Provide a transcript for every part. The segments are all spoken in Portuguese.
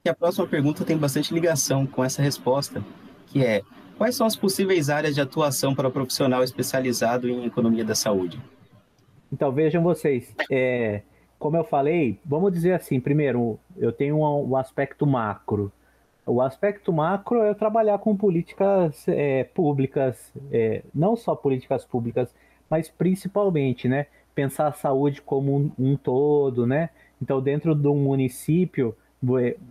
E a próxima pergunta tem bastante ligação com essa resposta, que é: quais são as possíveis áreas de atuação para o profissional especializado em economia da saúde? Então, vejam vocês, como eu falei, vamos dizer assim, primeiro, eu tenho um aspecto macro. O aspecto macro é eu trabalhar com políticas públicas, não só políticas públicas, mas principalmente, né, pensar a saúde como um todo, né? Então, dentro de um município,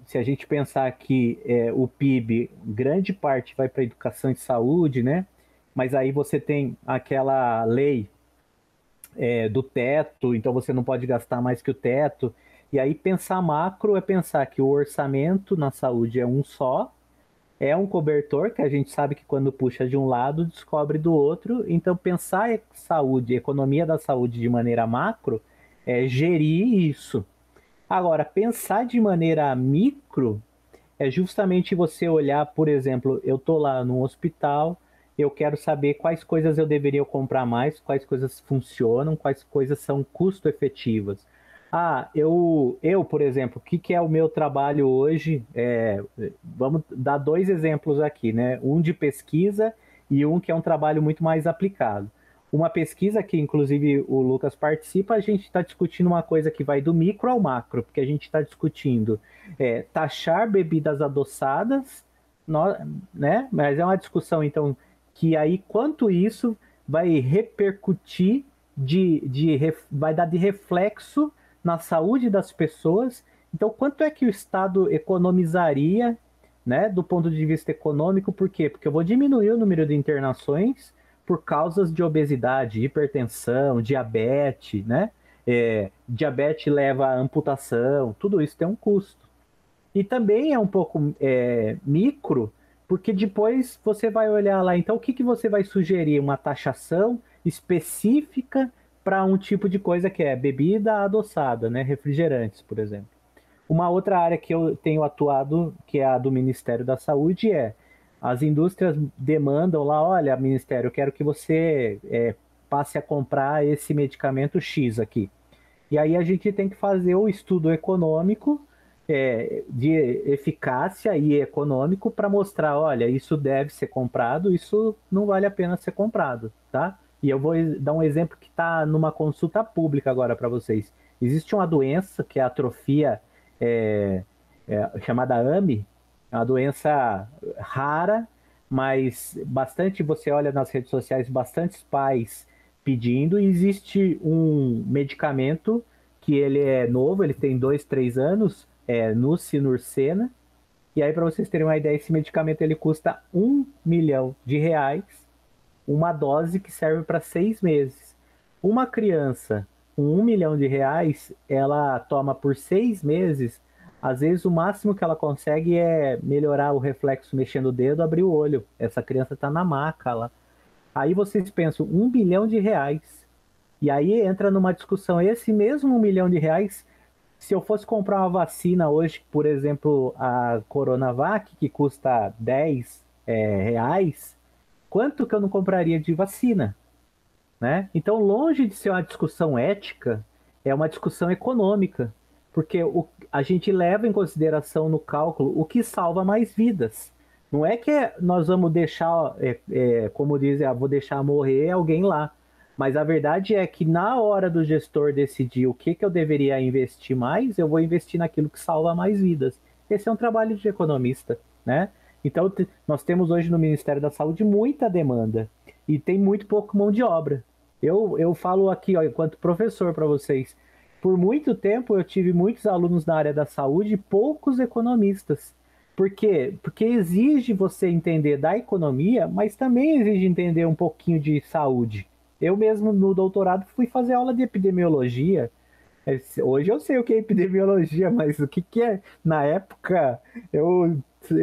se a gente pensar que o PIB, grande parte vai para educação e saúde, né? Mas aí você tem aquela lei do teto, então você não pode gastar mais que o teto. E aí pensar macro é pensar que o orçamento na saúde é um só, é um cobertor que a gente sabe que quando puxa de um lado descobre do outro. Então pensar em saúde, economia da saúde de maneira macro é gerir isso. Agora pensar de maneira micro é justamente você olhar, por exemplo, eu tô lá no hospital, eu quero saber quais coisas eu deveria comprar mais, quais coisas funcionam, quais coisas são custo efetivas. Ah, por exemplo, o que, que é o meu trabalho hoje? Vamos dar dois exemplos aqui, né? Um de pesquisa e um que é um trabalho muito mais aplicado. Uma pesquisa que, inclusive, o Lucas participa, a gente está discutindo uma coisa que vai do micro ao macro, porque a gente está discutindo taxar bebidas adoçadas, né? Mas é uma discussão, então, que aí quanto isso vai repercutir vai dar de reflexo na saúde das pessoas. Então, quanto é que o Estado economizaria, né, do ponto de vista econômico? Por quê? Porque eu vou diminuir o número de internações por causas de obesidade, hipertensão, diabetes, né? Diabetes leva à amputação, tudo isso tem um custo. E também é um pouco micro, porque depois você vai olhar lá, então o que, que você vai sugerir? Uma taxação específica para um tipo de coisa que é bebida adoçada, né? Refrigerantes, por exemplo. Uma outra área que eu tenho atuado, que é a do Ministério da Saúde, as indústrias demandam lá, olha, Ministério, eu quero que você passe a comprar esse medicamento X aqui. E aí a gente tem que fazer o estudo econômico de eficácia e econômico para mostrar, olha, isso deve ser comprado, isso não vale a pena ser comprado, tá? E eu vou dar um exemplo que está numa consulta pública agora para vocês. Existe uma doença que é a atrofia chamada AMI, é uma doença rara, mas bastante, você olha nas redes sociais, bastantes pais pedindo, e existe um medicamento que ele é novo, ele tem 2, 3 anos, Nusinercena, e aí para vocês terem uma ideia, esse medicamento ele custa R$ 1 milhão, uma dose que serve para 6 meses. Uma criança com R$ 1 milhão, ela toma por 6 meses, às vezes o máximo que ela consegue é melhorar o reflexo mexendo o dedo, abrir o olho. Essa criança está na maca lá. Aí vocês pensam, R$ 1 bilhão. E aí entra numa discussão, esse mesmo R$ 1 milhão, se eu fosse comprar uma vacina hoje, por exemplo, a Coronavac, que custa R$ 10, quanto que eu não compraria de vacina, né? Então, longe de ser uma discussão ética, é uma discussão econômica, porque a gente leva em consideração no cálculo o que salva mais vidas. Não é que nós vamos deixar, como dizem, vou deixar morrer alguém lá. Mas a verdade é que na hora do gestor decidir o que, que eu deveria investir mais, eu vou investir naquilo que salva mais vidas. Esse é um trabalho de economista, né? Então, nós temos hoje no Ministério da Saúde muita demanda e tem muito pouco mão de obra. Eu falo aqui, ó, enquanto professor para vocês, por muito tempo eu tive muitos alunos na área da saúde e poucos economistas. Por quê? Porque exige você entender da economia, mas também exige entender um pouquinho de saúde. Eu mesmo no doutorado fui fazer aula de epidemiologia. Hoje eu sei o que é epidemiologia, mas o que, que é? Na época eu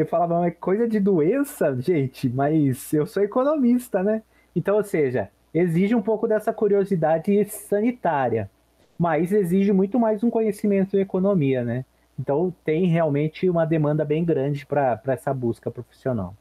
falava, é coisa de doença, gente, mas eu sou economista, né? Então, ou seja, exige um pouco dessa curiosidade sanitária, mas exige muito mais um conhecimento de economia, né? Então tem realmente uma demanda bem grande para essa busca profissional.